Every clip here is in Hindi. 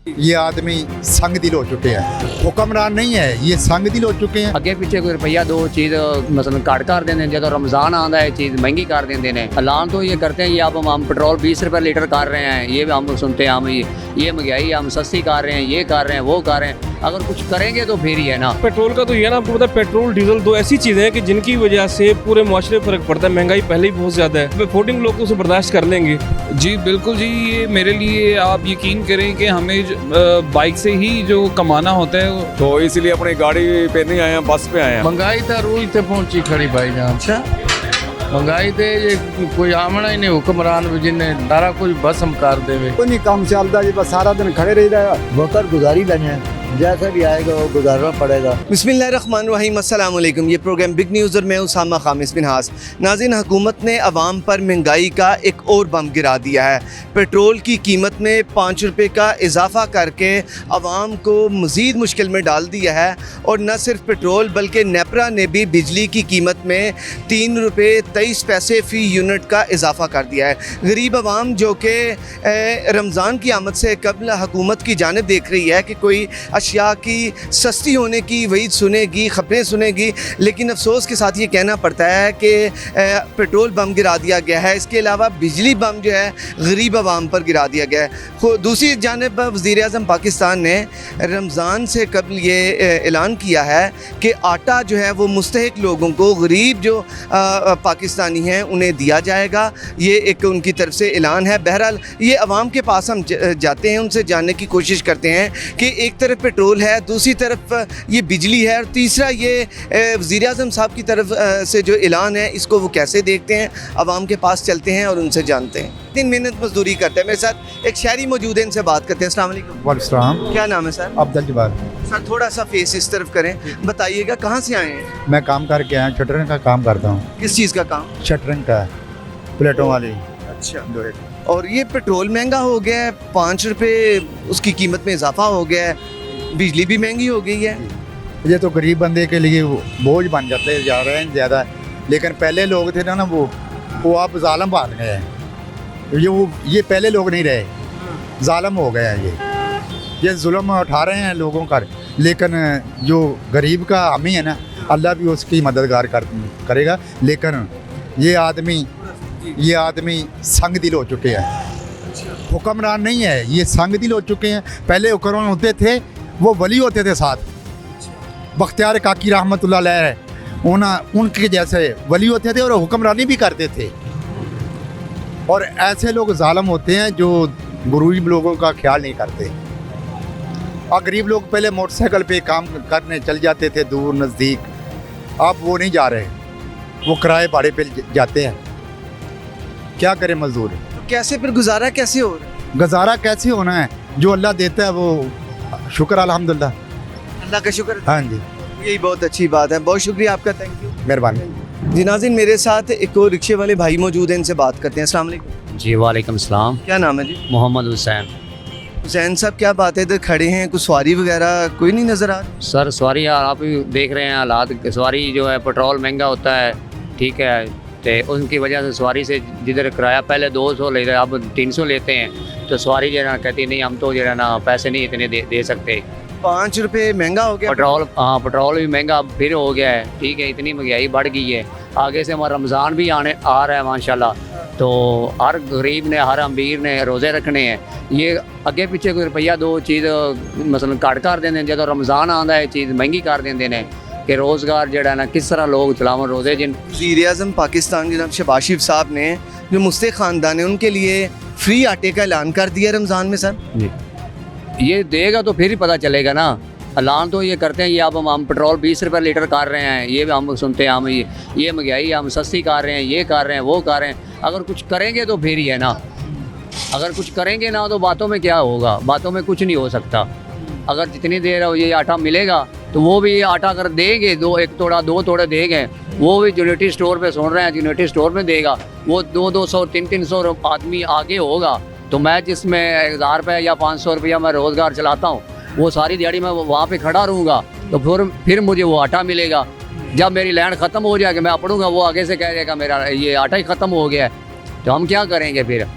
ये आदमी संग दिल हो चुके हैं, हुक्मरान नहीं है, ये संग दिल हो चुके हैं। अगे पीछे कोई रुपया दो चीज़ मसलन घट कर देंगे, जो रमज़ान आता है चीज़ महंगी कर देंगे ने। ऐलान तो ये करते हैं ये अब हम पेट्रोल 20 रुपये लीटर कर रहे हैं, ये हम सुनते हैं हम ये महंगाई हम सस्ती कर रहे हैं, ये कर रहे हैं, वो कर रहे हैं। अगर कुछ करेंगे तो फिर ही है ना। पेट्रोल का तो ये है ना, आपको पता है पेट्रोल डीजल दो ऐसी चीज़ें हैं कि जिनकी वजह से पूरे मुआशरे में फ़र्क पड़ता है। महंगाई पहले ही बहुत ज़्यादा है, अफोर्डिंग लोग तो उसे बर्दाश्त कर लेंगे। जी बिल्कुल जी, ये मेरे लिए आप यकीन करें कि हमें बाइक से ही जो कमाना होता है, तो इसलिए अपनी गाड़ी पे नहीं आए हैं, बस पे आए हैं। महंगाई तो रूल ते पहुंची खड़ी भाईजान। अच्छा महंगाई ते ये कोई आमना ही नहीं, हुक्मरान भी जिन्हें सारा कुछ भस्म कर देवे। कोई नहीं काम चलता जी, बस सारा दिन खड़े रह जाएगा। वकर गुजारी लेने हैं, जैसा भी आएगा वो गुजारना पड़ेगा। बिस्मिल्लाहिर्रहमानिर्रहीम, अस्सलाम वालेकुम। ये प्रोग्राम बिग न्यूज़ और मैं उसामा खामिस बिन हास। नाज़रीन, हुकूमत ने अवाम पर महंगाई का एक और बम गिरा दिया है। पेट्रोल की कीमत में 5 रुपये का इजाफा करके अवाम को मज़ीद मुश्किल में डाल दिया है। और न सिर्फ पेट्रोल बल्कि नेपरा ने भी बिजली की कीमत में 3 रुपये 23 पैसे फ़ी यूनिट का इजाफा कर दिया है। गरीब अवाम जो कि रमज़ान की आमद से कबल हुकूमत की जानिब देख रही है कि कोई अशिया की सस्ती होने की वईद सुनेगी, ख़बरें सुनेगी, लेकिन अफसोस के साथ ये कहना पड़ता है कि पेट्रोल बम गिरा दिया गया है। इसके अलावा बिजली बम जो है गरीब अवाम पर गिरा दिया गया है। दूसरी जानिब वज़ीर-ए-आज़म पाकिस्तान ने रमज़ान से कबल ये ऐलान किया है कि आटा जो है वो मुस्तहिक लोगों को, गरीब जो पाकिस्तानी हैं उन्हें दिया जाएगा। ये एक उनकी तरफ से ऐलान है। बहरहाल ये अवाम के पास हम जाते हैं, उनसे जानने की कोशिश करते हैं कि एक तरफ पेट्रोल है, दूसरी तरफ ये बिजली है, और तीसरा ये वज़ीर-ए-आज़म साहब की तरफ से जो ऐलान है इसको वो कैसे देखते हैं। अवाम के पास चलते हैं और उनसे जानते हैं। दिन मेहनत मजदूरी करते हैं। मेरे साथ एक शहरी मौजूद है, इनसे बात करते हैं। अस्सलाम वालेकुम। वालेकुम। क्या नाम है सर? अब्दुल जब्बार। सर थोड़ा सा फेस इस तरफ करें, बताइएगा कहाँ से आए हैं? मैं काम करके आया, शटरिंग का काम करता हूँ। किस चीज़ का काम? शटरिंग का, प्लेटों वाली। अच्छा। और ये पेट्रोल महंगा हो गया है, 5 रुपये उसकी कीमत में इजाफा हो गया है, बिजली भी महंगी हो गई है। ये तो गरीब बंदे के लिए बोझ बन जाते जा रहे हैं ज़्यादा। लेकिन पहले लोग थे ना वो आप जालम बन गए हैं। ये पहले लोग नहीं रहे, जालम हो गए हैं। ये जुल्म उठा रहे हैं लोगों का। लेकिन जो गरीब का हामी है ना, अल्लाह भी उसकी मददगार करेगा। लेकिन ये आदमी संग दिल हो चुके हैं, हुक्मरान नहीं है, ये संग दिल हो चुके हैं। पहले हुक्मरान होते थे, वो वली होते थे साथ। बख्तियार काकी रहमतुल्लाह अलैह उनके जैसे वली होते थे और हुक्मरानी भी करते थे। और ऐसे लोग जालिम होते हैं जो गरीब लोगों का ख्याल नहीं करते। और गरीब लोग पहले मोटरसाइकिल पे काम करने चल जाते थे दूर नज़दीक, अब वो नहीं जा रहे, वो किराए भाड़े पे जाते हैं। क्या करें मजदूर? तो कैसे फिर गुजारा कैसे हो रहा है? गुजारा कैसे होना है, जो अल्लाह देता है वो शुक्र अल्हम्दुलिल्लाह, अल्लाह का शुक्र। हाँ जी, यही बहुत अच्छी बात है। बहुत शुक्रिया आपका, थैंक यू, मेहरबानी। जी नाज़रीन, मेरे साथ एक और रिक्शे वाले भाई मौजूद हैं, इनसे बात करते हैं। अस्सलाम वालेकुम। जी वालेकुम सलाम। क्या नाम है जी? मोहम्मद हुसैन। हुसैन साहब, क्या बात है, इधर खड़े हैं, कुछ सवारी वगैरह कोई नहीं नज़र आ रही? सर सवारी यार आप भी देख रहे हैं हालात, सवारी जो है पेट्रोल महंगा होता है, ठीक है, तो उनकी वजह से सवारी से जिधर किराया पहले 200 ले रहे अब 300 लेते हैं, तो सवारी जो है ना कहती नहीं हम तो जो है ना पैसे नहीं इतने दे सकते। 5 रुपये महंगा हो गया पेट्रोल। हाँ, पेट्रोल भी महंगा फिर हो गया है, ठीक है, इतनी महंगाई बढ़ गई है। आगे से हमारा रमज़ान भी आ रहा है माशाल्लाह, तो हर गरीब ने, हर अमीर ने रोज़े रखने हैं। ये अगे पीछे कोई रुपया दो चीज़ मसलन घट कर देंगे, जो रमज़ान आता है चीज़ महंगी कर देंगे ने कि रोज़गार जड़ा ना किस तरह लोग चलावन रोज़े। जिन वज़ीर-ए-आज़म पाकिस्तान जनाब शहबाज शरीफ साहब ने जो मुस्तहिक ख़ानदान है उनके लिए फ्री आटे का ऐलान कर दिया रमज़ान में। सर जी ये देगा तो फिर ही पता चलेगा ना। ऐलान तो ये करते हैं ये अब हम पेट्रोल 20 रुपये लीटर कर रहे हैं, ये हम सुनते हैं हम ये महंगाई हम सस्ती कर रहे हैं, ये कर रहे हैं, वो कर रहे हैं। अगर कुछ करेंगे तो फिर ही है ना। अगर कुछ करेंगे ना तो बातों में क्या होगा, बातों में कुछ नहीं हो सकता। अगर जितनी देर ये आटा मिलेगा तो वो भी आटा अगर देंगे, 1 तोड़ा 2 तोड़े देंगे, वो भी यूनिटी स्टोर पे सुन रहे हैं, यूनिटी स्टोर में देगा, वो 200 300 आदमी आगे होगा। तो मैं जिसमें 1000 रुपये या 500 रुपया मैं रोज़गार चलाता हूँ, वो सारी दिहाड़ी मैं वहाँ पे खड़ा रहूँगा, तो फिर मुझे वो आटा मिलेगा। जब मेरी लाइन ख़त्म हो जाएगी, मैं अपड़ूँगा, वो आगे से कह देगा मेरा ये आटा ही ख़त्म हो गया है, तो हम क्या करेंगे फिर?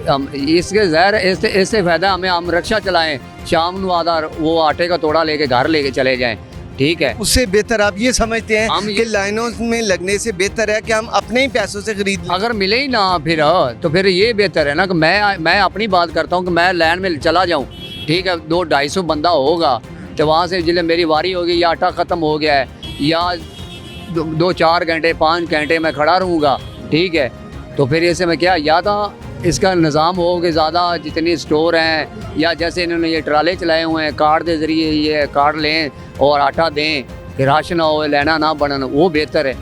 इसके ज़ाहिर इससे फ़ायदा हमें, हम रिक्शा चलाएं, शाम को आधा वो आटे का तोड़ा लेके घर लेके चले जाएं, ठीक है। उससे बेहतर आप ये समझते हैं हम कि लाइनों में लगने से बेहतर है कि हम अपने ही पैसों से खरीद लें? अगर मिले ही ना फिर तो फिर ये बेहतर है ना कि मैं अपनी बात करता हूँ कि मैं लाइन में चला जाऊँ, ठीक है, 200-250 बंदा होगा तो वहाँ से जिले मेरी वारी होगी या आटा ख़त्म हो गया है या 2-4 घंटे 5 घंटे मैं खड़ा रहूँगा, ठीक है, तो फिर ऐसे में क्या या तो इसका निज़ाम हो कि ज़्यादा जितनी स्टोर हैं या जैसे इन्होंने ये ट्राले चलाए हुए हैं कार्ड के ज़रिए ये कार्ड लें और आटा दें कि राशन हो लेना ना बनन, वो बेहतर है।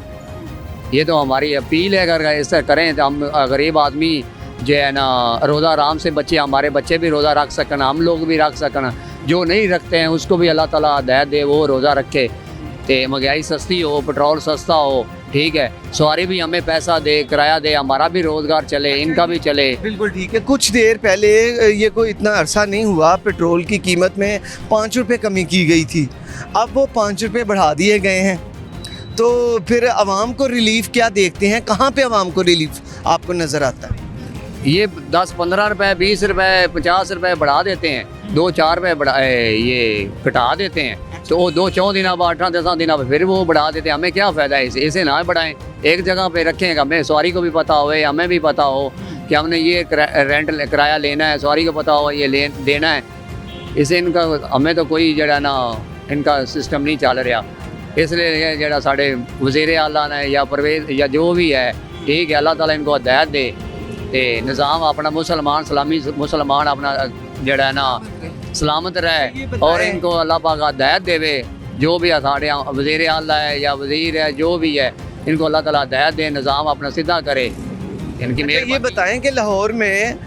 ये तो हमारी अपील है, अगर ऐसा करें तो हम गरीब आदमी जो है ना रोज़ा आराम से बच्चे, हमारे बच्चे भी रोज़ा रख सकन, हम लोग भी रख सकन, जो नहीं रखते हैं उसको भी अल्लाह ताला हिदायत दे वो रोज़ा रखे, तो महंगाई सस्ती हो, पेट्रोल सस्ता हो, ठीक है, सवारी भी हमें पैसा दे, किराया दे, हमारा भी रोज़गार चले, इनका भी चले। बिल्कुल ठीक है। कुछ देर पहले ये कोई इतना अरसा नहीं हुआ, पेट्रोल की कीमत में 5 रुपये कमी की गई थी, अब वो 5 रुपये बढ़ा दिए गए हैं, तो फिर आवाम को रिलीफ क्या देखते हैं, कहाँ पे आवाम को रिलीफ आपको नज़र आता है? ये 10-15 रुपये 20 रुपये 50 रुपये बढ़ा देते हैं, 2-4 रुपये बढ़ा ये घटा देते हैं, तो वो 2-4 दिन अब 8-10 दिन अब फिर वो बढ़ा देते हैं। हमें क्या फ़ायदा है इसे ना बढ़ाएं, एक जगह पे रखें, हमें सवारी को भी पता हो, हमें भी पता हो कि हमने ये रेंट किराया लेना है, सवारी को पता हो ये देना है, इसे इनका हमें तो कोई जड़ा ना इनका सिस्टम नहीं चल रहा, इसलिए जड़ा साढ़े वज़ीर आला ने या परवेज़ या जो भी है, ठीक है, अल्लाह ताला इनको हिदायत दे ते निज़ाम अपना मुसलमान अपना जड़ा ना सलामत रहे और इनको अल्लाह पाक हिदायत देवे, जो भी साढ़े वज़ीर आला है या वज़ीर है जो भी है, इनको अल्लाह ताला हिदायत दे, निज़ाम अपना सीधा करे इनकी। ये बताएं कि लाहौर में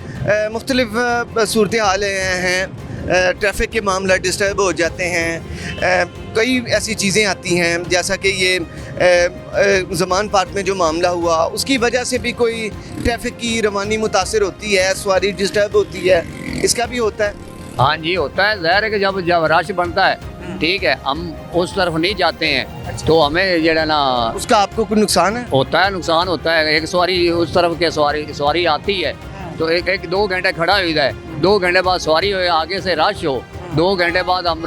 मुख्तलिफ सूरत हाल हैं, ट्रैफिक के मामला डिस्टर्ब हो जाते हैं, कई ऐसी चीज़ें आती हैं, जैसा कि ये ज़मान पार्क में जो मामला हुआ उसकी वजह से भी कोई ट्रैफिक की रवानी मुतासर होती है, सवारी डिस्टर्ब होती है, इसका भी होता है? हाँ जी होता है, ज़ाहिर है कि जब रश बनता है, ठीक है, हम उस तरफ नहीं जाते हैं तो हमें जड़ा ना उसका आपको कोई नुकसान है? होता है, नुकसान होता है। एक सवारी उस तरफ के सवारी आती है तो 1-2 घंटे खड़ा हो जाए, 2 घंटे बाद सवारी हो, आगे से रश हो, 2 घंटे बाद हम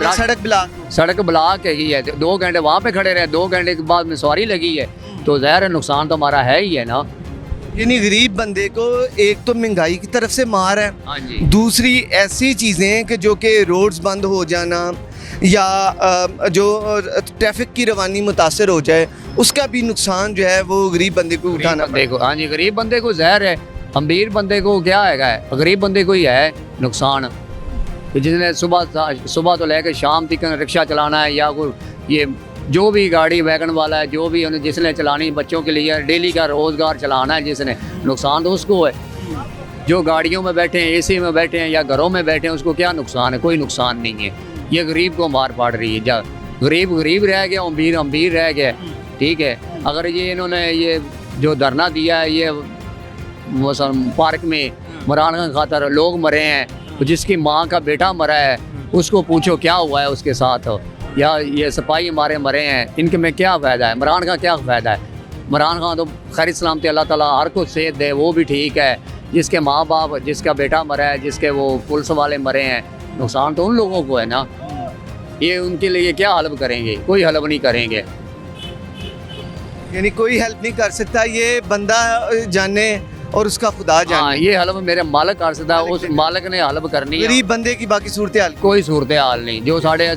सड़क ब्लॉक है ही है, 2 घंटे वहाँ पे खड़े रहे, 2 घंटे के बाद में सवारी लगी है, तो ज़ाहिर है नुकसान तो हमारा है ही है ना। यानी गरीब बंदे को एक तो महंगाई की तरफ से मार है, हाँ जी, दूसरी ऐसी चीज़ें कि जो कि रोड्स बंद हो जाना या जो ट्रैफिक की रवानी मुतासर हो जाए, उसका भी नुकसान जो है वो गरीब बंदे को उठाना पड़ेगा। हाँ जी, गरीब बंदे को ज़ाहिर है, अमीर बंदे को क्या है, गरीब बंदे को ही है नुकसान, जिसने सुबह तो लेकर शाम तक रिक्शा चलाना है या कोई ये जो भी गाड़ी वैगन वाला है, जो भी जिसने चलानी बच्चों के लिए डेली का रोज़गार चलाना है, जिसने नुकसान तो उसको है। जो गाड़ियों में बैठे हैं, एसी में बैठे हैं या घरों में बैठे हैं, उसको क्या नुकसान है? कोई नुकसान नहीं है। ये गरीब को मार पड़ रही है, गरीब रह गया, अमीर रह गया, ठीक है। अगर ये इन्होंने ये जो धरना दिया है ये पार्क में इमरान खान खातर लोग मरे हैं, तो जिसकी माँ का बेटा मरा है उसको पूछो क्या हुआ है उसके साथ, या ये सिपाही हमारे मरे हैं, इनके में क्या फ़ायदा है? इमरान का क्या फ़ायदा है? इमरान खान तो खैर सलामती अल्लाह ताला हर को सेहत दे, वो भी ठीक है। जिसके माँ बाप, जिसका बेटा मरा है, जिसके वो पुलिस वाले मरे हैं, नुकसान तो उन लोगों को है ना। ये उनके लिए क्या हल्प करेंगे? कोई हल्प नहीं करेंगे। यानी कोई हेल्प नहीं कर सकता, ये बंदा जाने और उसका खुदा जाने। हाँ, ये हल्प मेरे मालिक कर सकता है, उस मालिक ने हल्प करनी है। गरीब बंदे की बाकी सूरत हाल कोई सूरत हाल नहीं। जो साढ़े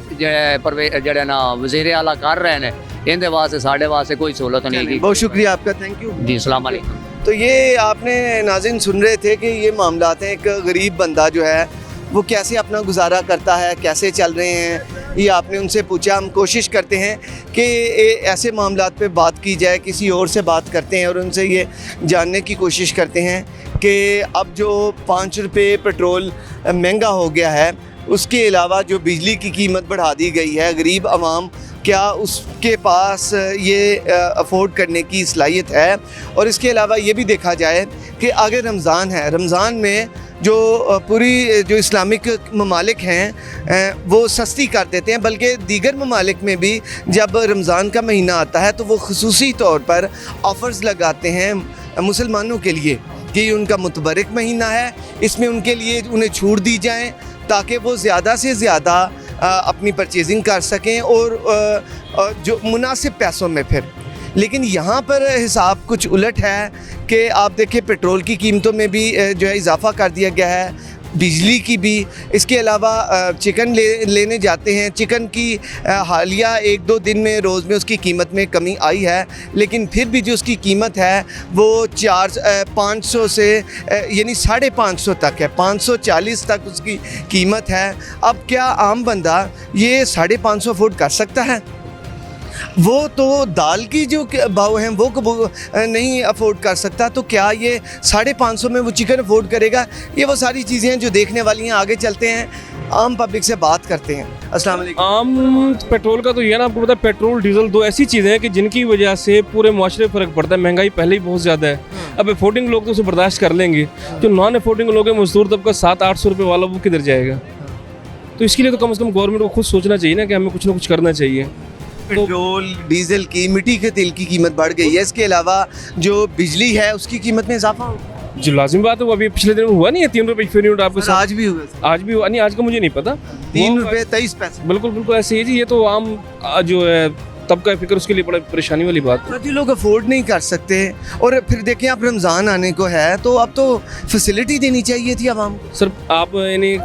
जड़े ना वज़ीर आला कर रहे हैं, इनके वास्ते साढ़े वास्ते कोई सहूलत नहीं की। बहुत शुक्रिया आपका, थैंक यू जी, अस्सलाम वालेकुम। तो ये आपने नाज़रीन सुन रहे थे कि ये मामलात हैं, एक गरीब बंदा जो है वो कैसे अपना गुजारा करता है, कैसे चल रहे हैं, ये आपने उनसे पूछा। हम कोशिश करते हैं कि ऐसे मामलात पे बात की जाए, किसी और से बात करते हैं और उनसे ये जानने की कोशिश करते हैं कि अब जो 5 रुपये पेट्रोल महंगा हो गया है, उसके अलावा जो बिजली की कीमत बढ़ा दी गई है, गरीब आवाम क्या उसके पास ये अफोर्ड करने की सलाहियत है। और इसके अलावा ये भी देखा जाए कि आगे रमज़ान है, रमज़ान में जो पूरी जो इस्लामिक ममालिक हैं वो सस्ती कर देते हैं, बल्कि दीगर ममालिक में भी जब रमज़ान का महीना आता है तो वो खुसूसी तौर पर ऑफ़र्स लगाते हैं मुसलमानों के लिए कि उनका मुतबरक महीना है, इसमें उनके लिए उन्हें छूट दी जाए ताकि वो ज़्यादा से ज़्यादा अपनी परचेजिंग कर सकें और जो मुनासिब पैसों में फिर। लेकिन यहाँ पर हिसाब कुछ उलट है कि आप देखें पेट्रोल की कीमतों में भी जो है इजाफ़ा कर दिया गया है, बिजली की भी। इसके अलावा चिकन लेने जाते हैं, चिकन की हालिया 1-2 दिन में रोज़ में उसकी कीमत में कमी आई है, लेकिन फिर भी जो उसकी कीमत है वो 500 से यानी 550 तक है, 540 तक उसकी कीमत है। अब क्या आम बंदा ये 550 अफोर्ड कर सकता है? वो तो दाल की जो भाव हैं वो नहीं अफोर्ड कर सकता, तो क्या ये 550 में वो चिकन अफोर्ड करेगा? ये वो सारी चीज़ें हैं जो देखने वाली हैं। आगे चलते हैं, आम पब्लिक से बात करते हैं। अस्सलाम वालेकुम। आम पेट्रोल का तो ये ना, आपको पता है पेट्रोल डीजल 2 ऐसी चीज़ें हैं कि जिनकी वजह से पूरे मुआशरे फ़र्क पड़ता है। महंगाई पहले ही बहुत ज़्यादा है, अब अफोर्डिंग लोग तो उसे बर्दाश्त कर लेंगे, जो नॉन अफोर्डिंग लोग हैं, मजदूर तबका 700-800 रुपये वाला, वो किधर जाएगा? तो इसके लिए तो कम से कम गवर्नमेंट को खुद सोचना चाहिए ना कि हमें कुछ ना कुछ करना चाहिए। पेट्रोल डीजल की, मिट्टी के तेल की कीमत बढ़ गई है, इसके अलावा जो बिजली है उसकी कीमत में इजाफा हो, जो लाजिम बात है वो अभी पिछले दिन हुआ नहीं है 3 रुपये यूनिट आपके साथ। आज भी हुआ, आज भी हुआ नहीं, आज का मुझे नहीं पता। 3 रुपये 23 पैसे। बिल्कुल बिल्कुल ऐसे ही जी, ये तो आम जो है तबका फिक्र, उसके लिए बड़ा परेशानी वाली बात है। जो लोग अफोर्ड नहीं कर सकते, और फिर देखें आप रमज़ान आने को है तो अब तो फैसिलिटी देनी चाहिए थी आवाम को। सर आप यानी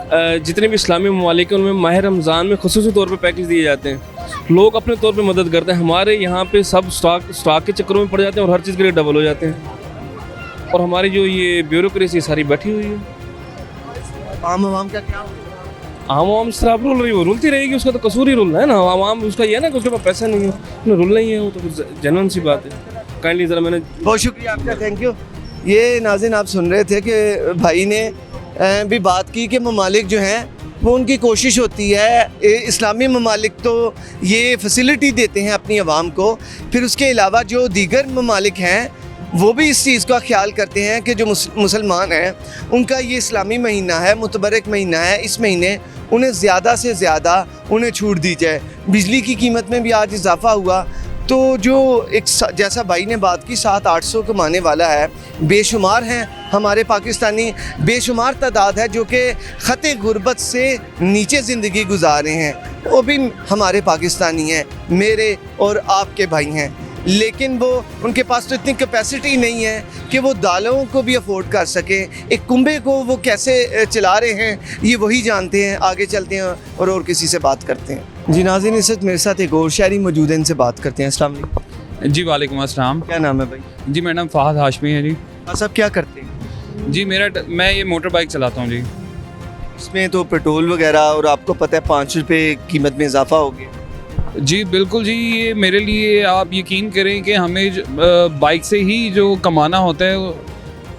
जितने भी इस्लामी ममालिक हैं उनमें माह रमज़ान में खुसूसी तौर पे पैकेज दिए जाते हैं, लोग अपने तौर पे मदद करते हैं। हमारे यहाँ पे सब स्टॉक के चक्करों में पड़ जाते हैं और हर चीज़ के लिए डबल हो जाते हैं, और हमारी जो ये ब्यूरोक्रेसी सारी बैठी हुई है। आवाम का क्या? आवाम इस तरह रूल रही, वो रुलती रहेगी, उसका तो कसूर ही रुलना है ना। आवाम उसका ये है ना कि उसके पास पैसा नहीं है, उसने रुलना ही है, वो तो फिर जेन्युइन सी बात है। काइंडली ज़रा मैंने बहुत शुक्रिया आपका, थैंक यू। ये नाज़रीन आप सुन रहे थे कि भाई ने भी बात की कि ममालिक जो हैं वो उनकी कोशिश होती है, इस्लामी ममालिक तो ये फैसिलिटी देते हैं अपनी आवाम को, फिर उसके अलावा जो दीगर ममालिक हैं वो भी इस चीज़ का ख्याल करते हैं कि जो मुसलमान हैं उनका ये इस्लामी महीना है, मुतबरक महीना है, इस महीने उन्हें ज़्यादा से ज़्यादा उन्हें छूट दी जाए। बिजली की कीमत में भी आज इजाफा हुआ, तो जो एक जैसा भाई ने बात की 700-800 कमाने वाला है, बेशुमार हैं हमारे पाकिस्तानी, बेशुमार तादाद है जो कि ख़त गुरबत से नीचे ज़िंदगी गुजार रहे हैं, वो भी हमारे पाकिस्तानी हैं, मेरे और आपके भाई हैं। लेकिन वो उनके पास तो इतनी कैपेसिटी नहीं है कि वो दालों को भी अफोर्ड कर सकें। एक कुंबे को वो कैसे चला रहे हैं ये वही जानते हैं। आगे चलते हैं और किसी से बात करते हैं। जी नाज़रीन, इस वक्त मेरे साथ एक और शहरी मौजूद है, इनसे बात करते हैं। अस्सलाम वालेकुम। जी वालेकुम अस्सलाम। क्या नाम है भाई? जी मेरा नाम फ़ाहद हाशमी है जी। सब क्या करते हैं? जी मैं ये मोटर बाइक चलाता हूँ जी। इसमें तो पेट्रोल वगैरह और आपको पता है 5 रुपये कीमत में इजाफा हो गया। जी बिल्कुल जी, ये मेरे लिए आप यकीन करें कि हमें बाइक से ही जो कमाना होता है,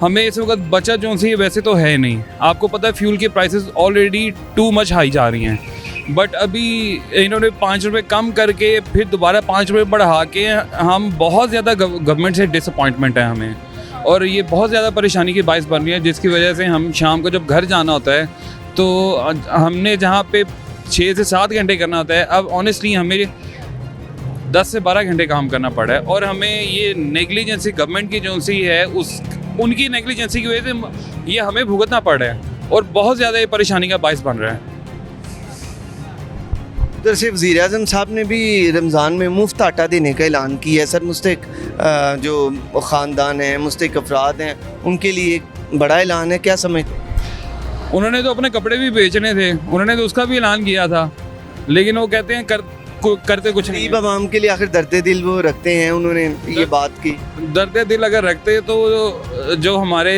हमें इस वक्त बचत जो सी वैसे तो है नहीं। आपको पता है फ्यूल के prices already too much high जा रही हैं, बट अभी इन्होंने 5 रुपये कम करके फिर दोबारा 5 रुपये बढ़ा के, हम बहुत ज़्यादा गवर्नमेंट से डिसअपॉइंटमेंट है हमें, और ये बहुत ज़्यादा परेशानी की बाइस बन रही है, जिसकी वजह से हम शाम को जब घर जाना होता है तो हमने जहाँ पे 6 से 7 घंटे करना होता है, अब ऑनेस्टली हमें 10 से 12 घंटे काम करना पड़ा है। और हमें ये नेग्लिजेंसी गवर्नमेंट की जो सी है उनकी नेग्लिजेंसी की वजह से ये हमें भुगतना पड़ रहा है, और बहुत ज़्यादा ये परेशानी का बायस बन रहा है। उधर से वज़ीर-ए-आज़म साहब ने भी रमज़ान में मुफ्त आटा देने का ऐलान किया है। सर मुस्तहिक जो ख़ानदान हैं, मुस्तहिक अफराद हैं, उनके लिए एक बड़ा ऐलान है, क्या समझते हैं? उन्होंने तो अपने कपड़े भी बेचने थे, उन्होंने तो उसका भी ऐलान किया था, लेकिन वो कहते हैं करते कुछ नहीं। गरीब आवाम के लिए आखिर दर्द दिल वो रखते हैं, उन्होंने ये बात की। दर्द दिल अगर रखते तो जो हमारे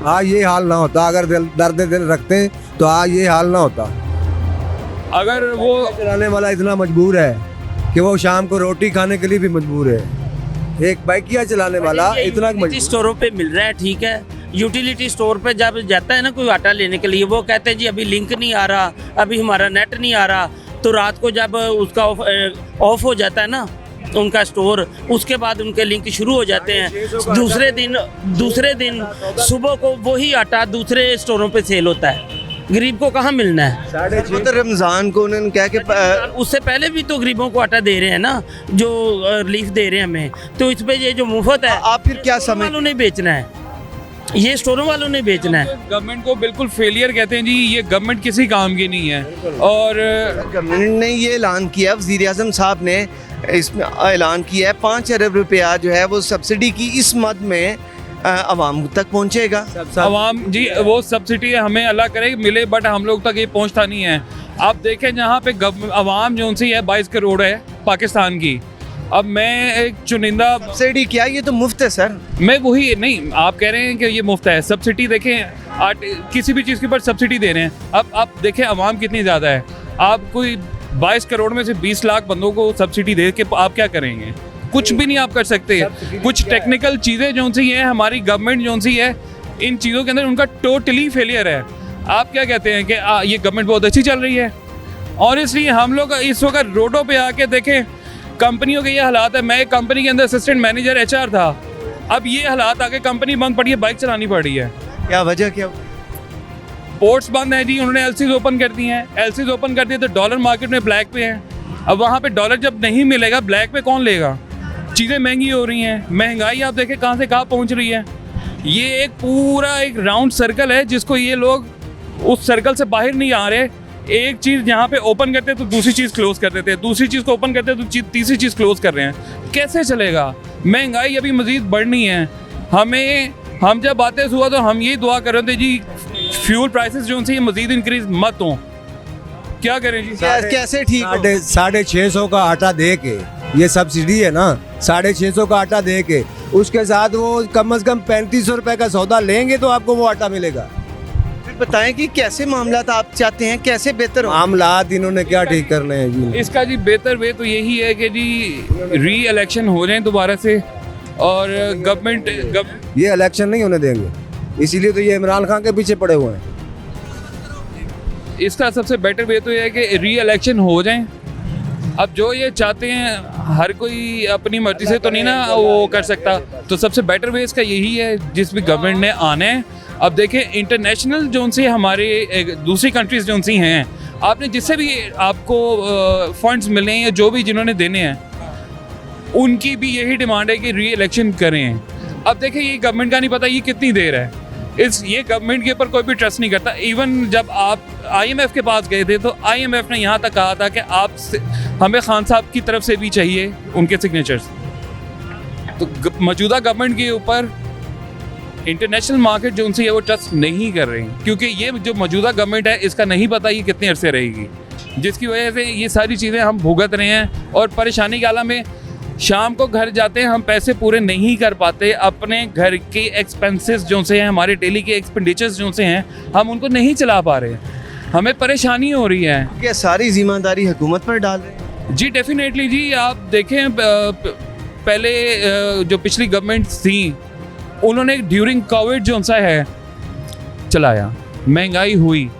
हाँ ये हाल ना होता, अगर दर्द दिल रखते तो आज ये हाल ना होता। अगर वो चलाने वाला इतना मजबूर है कि वो शाम को रोटी खाने के लिए भी मजबूर है। एक बाइकिया चलाने वाला इतना यूटिलिटी स्टोरों पे मिल रहा है, ठीक है। यूटिलिटी स्टोर पे जब जाता है ना कोई आटा लेने के लिए, वो कहते हैं जी अभी लिंक नहीं आ रहा, अभी हमारा नेट नहीं आ रहा, तो रात को जब उसका ऑफ हो जाता है ना उनका स्टोर, उसके बाद उनके लिंक शुरू हो जाते हैं। दूसरे दिन सुबह को वही आटा दूसरे स्टोरों पे सेल होता है। गरीब को कहाँ मिलना है? वो तो रमज़ान को उन्होंने कहा कि उससे पहले भी तो गरीबों को आटा दे रहे हैं ना, जो रिलीफ दे रहे हैं हमें, तो इस पे ये जो मुफ्त है आप फिर क्या स्टोरों समझ वालों ने बेचना है, ये स्टोरों वालों ने बेचना है। गवर्नमेंट को बिल्कुल फेलियर कहते हैं जी, ये गवर्नमेंट किसी काम की नहीं है। और गवर्नमेंट ने ये ऐलान किया, वज़ीर आज़म साहब ने इसमें ऐलान किया है 5 अरब रुपया जो है वो सब्सिडी की इस मद में आवाम तक पहुँचेगा। आवाम जी वो सब्सिडी हमें अल्लाह करे मिले, बट हम लोग तक ये पहुंचता नहीं है। आप देखें जहाँ पे आवाम जो सी है 22 करोड़ है पाकिस्तान की। अब मैं एक चुनिंदा सब्सिडी क्या, ये तो मुफ्त है सर। मैं वही नहीं, आप कह रहे हैं कि ये मुफ्त है। सब्सिडी देखें किसी भी चीज़ के ऊपर सब्सिडी दे रहे हैं। अब आप देखें आवाम कितनी ज़्यादा है। आप कोई 22 करोड़ में से 20 लाख बंदों को सब्सिडी दे के आप क्या करेंगे? कुछ भी नहीं आप कर सकते। कुछ टेक्निकल चीज़ें जो सी हैं हमारी गवर्नमेंट जो सी है इन चीज़ों के अंदर उनका टोटली फेलियर है। आप क्या कहते हैं कि ये गवर्नमेंट बहुत अच्छी चल रही है, और इसलिए हम लोग इस वक्त रोडों पे आके देखें कंपनियों के ये हालात है। मैं एक कंपनी के अंदर असिस्टेंट मैनेजर HR था, अब ये हालात आके कंपनी बंद पड़ी है, बाइक चलानी पड़ रही है। क्या वजह क्या? पोर्ट्स बंद है जी, उन्होंने LCs ओपन कर दी हैं। LCs ओपन कर दिए तो डॉलर मार्केट में ब्लैक पे है। अब वहाँ पे डॉलर जब नहीं मिलेगा ब्लैक पे कौन लेगा? चीज़ें महंगी हो रही हैं, महंगाई आप देखें कहाँ से कहाँ पहुँच रही है। ये एक पूरा एक राउंड सर्कल है जिसको ये लोग उस सर्कल से बाहर नहीं आ रहे। एक चीज़ यहाँ पे ओपन करते तो दूसरी चीज़ क्लोज कर देते, दूसरी चीज़ को ओपन करते तो तीसरी चीज़ क्लोज कर रहे हैं। कैसे चलेगा? महंगाई अभी मज़ीद बढ़नी है। हम जब आते हुआ तो हम यही दुआ कर रहे थे जी फ्यूल प्राइसेस जो उनसे मज़ीद इंक्रीज मत हों। क्या करें जी? कैसे ठीक हो? 650 का आटा दे के, ये सब्सिडी है ना, 650 का आटा दे के उसके साथ वो कम से कम 3500 रुपए का सौदा लेंगे तो आपको वो आटा मिलेगा। फिर बताएं कि कैसे मामला आप चाहते हैं, कैसे बेहतर हो? मामलात इन्होंने क्या ठीक करने हैं जी? इसका जी बेहतर वे तो यही है कि जी री इलेक्शन हो जाए दोबारा से, और गवर्नमेंट ये इलेक्शन नहीं होने देंगे, इसीलिए तो ये इमरान खान के पीछे पड़े हुए हैं। इसका सबसे बेटर वे तो यह है कि री इलेक्शन हो जाए। अब जो ये चाहते हैं हर कोई अपनी मर्जी से तो नहीं ना वो कर सकता, तो सबसे बेटर वे इसका यही है जिस भी गवर्नमेंट ने आना है। अब देखें इंटरनेशनल जो सी हमारे दूसरी कंट्रीज जो सी हैं, आपने जिससे भी आपको फंड्स मिले हैं या जो भी जिन्होंने देने हैं उनकी भी यही डिमांड है कि री इलेक्शन करें। अब देखें ये गवर्नमेंट का नहीं पता ये कितनी देर है, ये गवर्नमेंट के ऊपर कोई भी ट्रस्ट नहीं करता। इवन जब आप IMF के पास गए थे तो IMF ने यहाँ तक कहा था कि हमें खान साहब की तरफ से भी चाहिए उनके सिग्नेचर्स। तो मौजूदा गवर्नमेंट के ऊपर इंटरनेशनल मार्केट जो उनसे है वो ट्रस्ट नहीं कर रही, क्योंकि ये जो मौजूदा गवर्नमेंट है इसका नहीं पता ये कितने अरसे रहेगी, जिसकी वजह से ये सारी चीज़ें हम भुगत रहे हैं। और परेशानी के आलम में शाम को घर जाते हैं हम पैसे पूरे नहीं कर पाते, अपने घर के एक्सपेंसेस जो से हैं, हमारे डेली के एक्सपेंडिचर्स जो से हैं, हम उनको नहीं चला पा रहे, हमें परेशानी हो रही है। क्या सारी जिम्मेदारी हुकूमत पर डाल रहे हैं? जी डेफिनेटली जी। आप देखें पहले जो पिछली गवर्नमेंट थी उन्होंने ड्यूरिंग कोविड जो सा है चलाया, महंगाई हुई,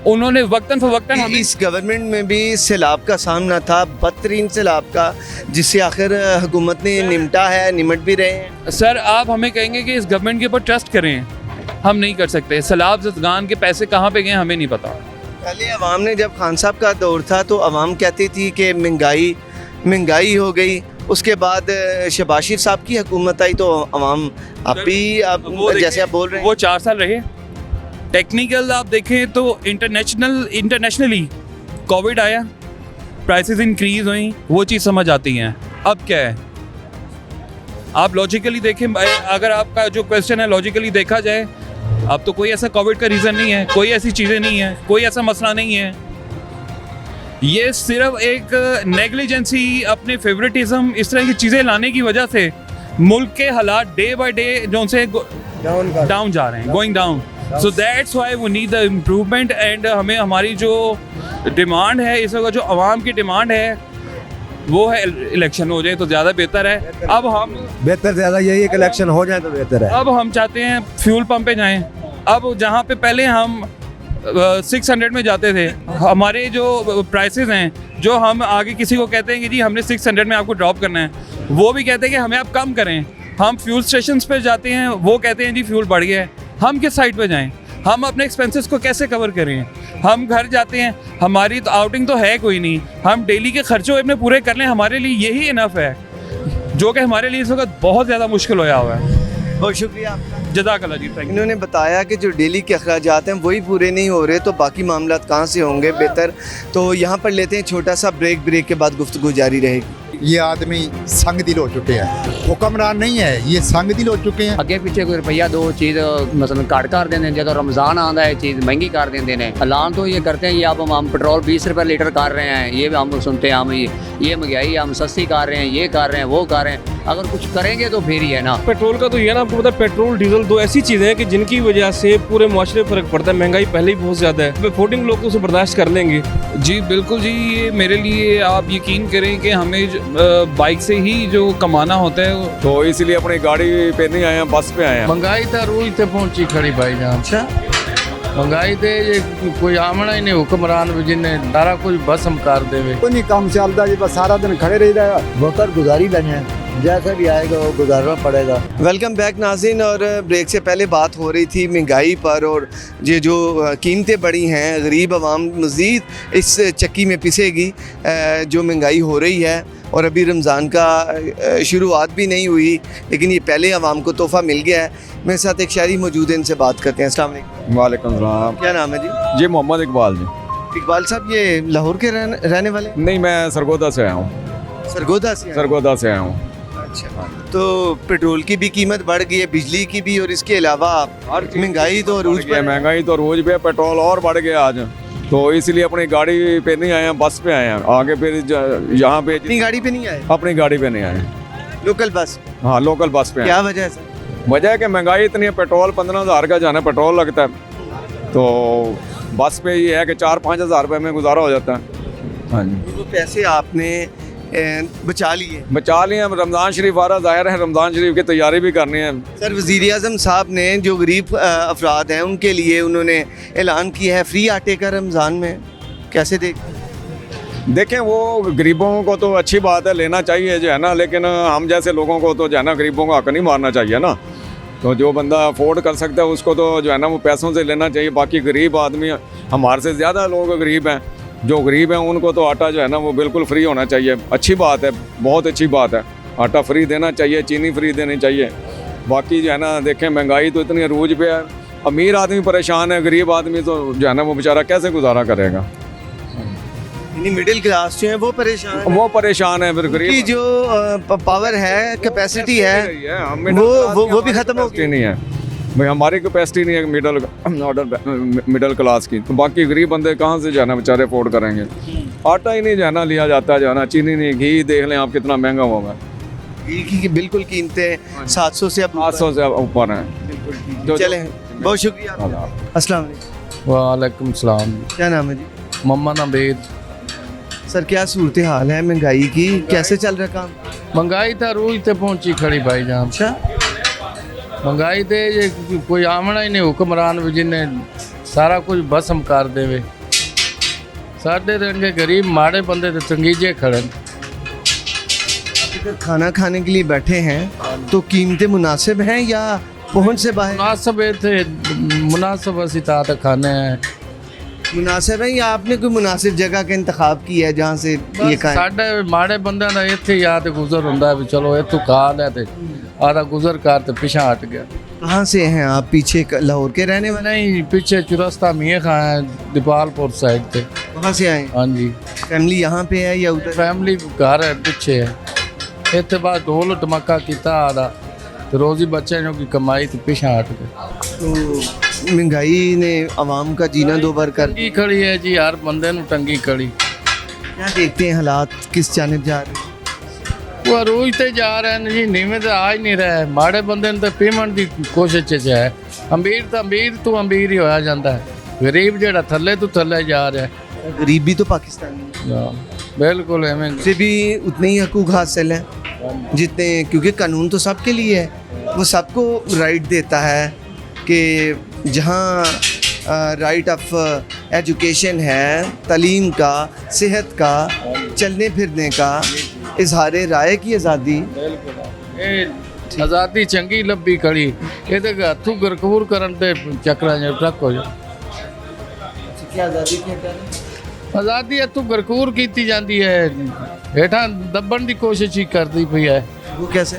उन्होंने वक्तन फवक्तन इस गवर्नमेंट में भी सैलाब का सामना था, बदतरीन सैलाब का, जिससे आखिर हुकूमत ने निमट भी रहे हैं। सर आप हमें कहेंगे कि इस गवर्नमेंट के ऊपर ट्रस्ट करें, हम नहीं कर सकते। सैलाब ज़दगान के पैसे कहाँ पे गए हमें नहीं पता। पहले अवाम ने जब खान साहब का दौर था तो अवाम कहती थी कि महंगाई हो गई, उसके बाद शहबाज शरीफ साहब की हुकूमत आई तो अवाम जैसे आप बोल रहे हैं वो 4 साल रहे। टेक्निकल आप देखें तो इंटरनेशनली कोविड आया, प्राइसेस इंक्रीज हुई, वो चीज़ समझ आती हैं। अब क्या है, आप लॉजिकली देखें, अगर आपका जो क्वेश्चन है लॉजिकली देखा जाए, अब तो कोई ऐसा कोविड का रीज़न नहीं है, कोई ऐसी चीज़ें नहीं है, कोई ऐसा मसला नहीं है। ये सिर्फ एक नेग्लिजेंसी, अपने फेवरेटिज्म, इस तरह की चीज़ें लाने की वजह से मुल्क के हालात डे बाय डे जो उनसे डाउन जा रहे हैं, going down. So that's why we need the improvement. And हमें हमारी जो डिमांड है इस वक्त, जो आवाम की डिमांड है वो है इलेक्शन हो जाए तो ज़्यादा बेहतर है। अब हम बेहतर ज़्यादा यही है कि इलेक्शन हो जाए तो बेहतर है। अब हम चाहते हैं फ्यूल पंप पे जाएं। अब जहाँ पे पहले हम 600 में जाते थे, हमारे जो प्राइसेस हैं, जो हम आगे किसी को कहते हैं कि जी हमने 600 में आपको ड्रॉप करना है, वो भी कहते हैं कि हमें आप कम करें। हम फ्यूल स्टेशंस पे जाते हैं, वो कहते हैं जी फ्यूल बढ़ गया है, हम किस साइड पे जाएं? हम अपने एक्सपेंसेस को कैसे कवर करें? हम घर जाते हैं, हमारी तो आउटिंग तो है कोई नहीं, हम डेली के खर्चों अपने पूरे कर लें, हमारे लिए यही इनफ है, जो कि हमारे लिए इस वक्त बहुत ज़्यादा मुश्किल होया हुआ है। बहुत शुक्रिया आपका। जज़ाकल्लाह जी, थैंक यू। इन्होंने बताया कि जो डेली के अखराजात हैं वही पूरे नहीं हो रहे तो बाकी मामला कहाँ से होंगे बेहतर। तो यहाँ पर लेते हैं छोटा सा ब्रेक के बाद गुफ्तगू जारी रहेगी। ये आदमी संग दिल हो चुके हैं, हुक्मरान नहीं है, ये संग दिल हो चुके हैं। ਅੱਗੇ ਪਿੱਛੇ ਕੋਈ ਰੁਪਈਆ ਦੋ ਚੀਜ਼ ਮਸलन ਘੱਟ ਕਰ ਦਿੰਦੇ ਨੇ, ਜਦੋਂ रमज़ान आंदा है चीज़ महंगी कर देते हैं। ऐलान तो ये करते हैं ये अब हम पेट्रोल 20 रुपये लीटर कर रहे हैं, ये हम सुनते हैं, हम ये महंगाई हम सस्ती कर रहे हैं, ये कर रहे हैं, वो कर रहे हैं। अगर कुछ करेंगे तो फिर ही है ना। पेट्रोल का तो ये है ना, आपको पता है पेट्रोल डीजल दो ऐसी चीज़ें हैं कि जिनकी वजह से पूरे मुआशरे पर फ़र्क पड़ता है। महंगाई पहले ही बहुत ज़्यादा है, अफोर्डिंग लोग तो उसे बर्दाश्त कर लेंगे। जी बिल्कुल जी, ये मेरे लिए आप यकीन करें कि हमें बाइक से ही जो कमाना होता है तो इसलिए अपनी गाड़ी पे नहीं आए हैं, बस पे आए हैं। महंगाई तो रूज ते पहुंची खड़ी भाईजान। अच्छा, महंगाई ते ये कोई आमना ही नहीं हुक्मरान भी जिन्हें सारा कुछ भस्म कर देवे। कोई नहीं काम चलता जी, बस सारा दिन खड़े रही रहा। वकर गुजारी बने हैं, जैसा भी आएगा वो गुजारना पड़ेगा। वेलकम बैक नाज़रीन। और ब्रेक से पहले बात हो रही थी महंगाई पर, और ये जो कीमतें बढ़ी हैं, गरीब आवाम मज़ीद इस चक्की में पिसेगी जो महंगाई हो रही है। और अभी रमज़ान का शुरुआत भी नहीं हुई, लेकिन ये पहले आवाम को तोहफ़ा मिल गया है। मेरे साथ एक शायरी मौजूद है, इनसे बात करते हैं। अस्सलाम वालेकुम। वालेकुम सलाम। क्या नाम है जी? जी मोहम्मद इकबाल जी। इकबाल साहब, ये लाहौर के रहने वाले? नहीं, मैं सरगोदा से आया हूँ। सरगोदा से? सरगोदा से आया हूँ। अच्छा, तो पेट्रोल की भी कीमत बढ़ गई है, बिजली की भी, और इसके अलावा महंगाई तो अरूज पे है। महंगाई तो अरूज पे है, पेट्रोल और बढ़ गया आज, तो इसलिए अपनी गाड़ी पे नहीं आए हैं, बस पे आए हैं। आगे फिर यहाँ पे अपनी गाड़ी पे नहीं आए? अपनी गाड़ी पे नहीं आए, लोकल बस? हाँ, लोकल बस पे। क्या वजह है सर? वजह है कि महंगाई इतनी है, पेट्रोल 15,000 का जाना पेट्रोल लगता है, तो बस पे ये है कि 4-5 हज़ार रुपये में गुजारा हो जाता है। हाँ जी, वो पैसे आपने बचा लिए? बचा लिए। रमज़ान शरीफ आ रहा, ज़ाहिर है रमज़ान शरीफ की तैयारी भी करनी है। सर, वज़ीर आज़म साहब ने जो गरीब अफराद हैं उनके लिए उन्होंने ऐलान किया है फ्री आटे का रमज़ान में, कैसे देखें? वो गरीबों को तो अच्छी बात है, लेना चाहिए जो है ना, लेकिन हम जैसे लोगों को तो जो है ना गरीबों को हक नहीं मारना चाहिए ना। तो जो बंदा अफोर्ड कर सकता है उसको तो जो है ना वो पैसों से लेना चाहिए। बाकी गरीब आदमी, हमारे से ज़्यादा लोग गरीब हैं, जो गरीब हैं उनको तो आटा जो है ना वो बिल्कुल फ्री होना चाहिए। अच्छी बात है, बहुत अच्छी बात है, आटा फ्री देना चाहिए, चीनी फ्री देनी चाहिए। बाकी जो है ना देखें, महंगाई तो इतनी अरूज पे है, अमीर आदमी परेशान है, गरीब आदमी तो जो है ना वो बेचारा कैसे गुजारा करेगा। मिडिल क्लास जो है वो परेशान है। वो परेशान है, फिर गरीब की जो पावर है, कैपेसिटी है, वो भी ख़त्म हो गई। नहीं है भाई, हमारी कैपेसिटी नहीं है मिडिल क्लास की, तो बाकी गरीब बंदे कहाँ से जाना बेचारे अफोर्ड करेंगे। आटा ही नहीं जाना लिया जाता है, जाना चीनी नहीं, घी देख लें आप कितना महंगा होगा। घी की बिल्कुल कीमतें 700 से 800 से ऊपर हैं। चलें, बहुत शुक्रिया। अस्सलाम वालेकुम। वालेकुम सलाम। क्या नाम है जी? मोहम्मद अबीद। सर, क्या सूरत हाल है महंगाई की, कैसे चल रहा काम? महंगाई तो रूज ते पहुंची खड़ी भाईजान। अच्छा, महंगाई ते ये कोई आमना ही नहीं हुक्मरान भी जिन्हें सारा कुछ भस्म कर देवे। साढ़े रंगे गरीब माड़े बंदे तो तंगीजे खड़े। अगर खाना खाने के लिए बैठे हैं तो कीमतें मुनासिब हैं या पहुंच से बाहर? मुनासिब थे, मुनासिब असी ता खाने हैं। मुनासिब है या आपने कोई मुनासिब जगह का इंतखाब किया है जहाँ से ये खाएं? साढ़े माड़े बंदे का इतने याद गुजर होंगे भी चलो इतू खा लिया तो आधा गुजर कर तो पीछा हट गया। कहाँ से हैं आप? पीछे लाहौर के रहने वाले? नहीं, पीछे चुरस्ता मियाँ खां है, दीपालपुर साइड से। वहाँ से आए? हाँ जी। फैमिली यहाँ पे है या उधर? फैमिली घर है पीछे है। इतने बाद ढोल धमाका किया आधा तो रोजी बच्चे की कमाई तो पीछा हट गए। तो महंगाई ने आवाम का जीना दो बार कर टंगी खड़ी है जी, हर बंदे नू टंगी खड़ी। क्या देखते हैं हालात किस जानिब जा रहे हैं? वो रोज ते जा रहे हैं जी, नीवे तो आ ही नहीं रहे। माड़े बंदे ने तो पेमेंट की कोशिश च है। अमीर तो अमीर ही होया जाता है, गरीब जेड़ा थले तो थले जा रहा है। गरीब भी तो पाकिस्तानी है। बिल्कुल एवं से भी उतने ही हकूक हासिल हैं जितने, क्योंकि कानून तो सबके लिए है, वो सबको राइट देता है कि जहाँ राइट ऑफ एजुकेशन है, तालीम का, सेहत का, चलने फिरने का, इजहार राय की आज़ादी। ਆਜ਼ਾਦੀ ਚੰਗੀ ਲੱਭੀ ਖੜੀ ਇਹਦੇ ਹੱਥੋਂ ਗਰਕੂਰ ਕਰਨ ਤੇ ਚੱਕਰਾਂ 'ਚ ਟਰੱਕ ਹੋ ਜਾ क्या आज़ादी क्या कह रहे हैं? ਆਜ਼ਾਦੀ ਇੱਥੋਂ ਗਰਕੂਰ ਕੀਤੀ ਜਾਂਦੀ ਹੈ ਹੇਠਾਂ ਦੱਬਣ ਦੀ ਕੋਸ਼ਿਸ਼ ਹੀ ਕਰਦੀ ਪਈ ਹੈ वो कैसे?